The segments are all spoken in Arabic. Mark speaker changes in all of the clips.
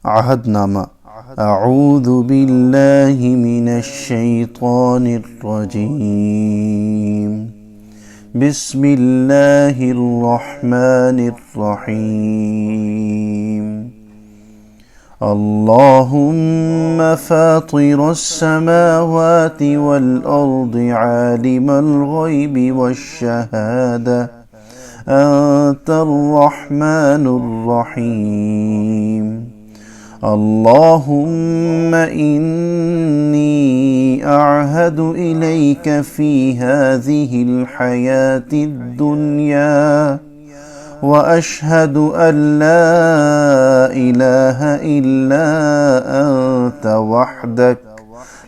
Speaker 1: عهدنامة. أعوذ بالله من الشيطان الرجيم. بسم الله الرحمن الرحيم. اللهم فاطر السماوات والأرض عالم الغيب والشهادة أنت الرحمن الرحيم. اللهم إني أعهد إليك في هذه الحياة الدنيا وأشهد أن لا إله إلا أنت وحدك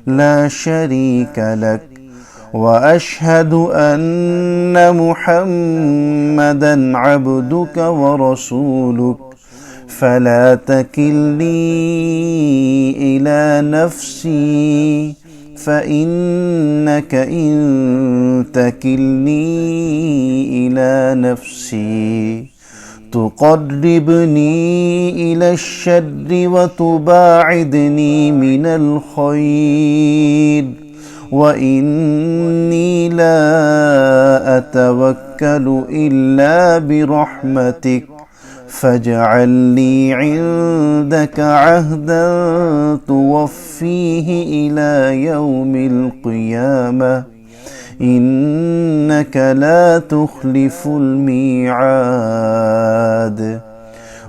Speaker 1: لا شريك لك، وأشهد أن محمدًا عبدك ورسولك، فلا تكلني إلى نفسي، فإنك إن تكلني إلى نفسي تقربني إلى الشر وتباعدني من الخير، وإني لا أتوكل إلا برحمتك، فاجعل لي عندك عهدا توفيه إلى يوم القيامة، إنك لا تخلف الميعاد.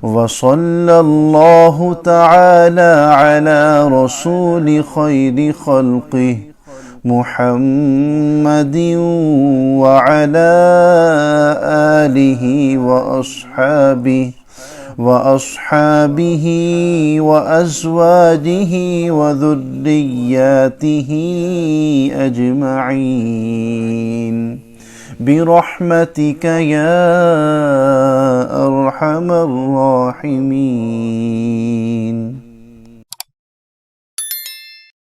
Speaker 1: وصلى الله تعالى على رسول خير خلقه محمد وعلى آله وأصحابه وأزواجه وذرياته أجمعين برحمتك يا أرحم الراحمين.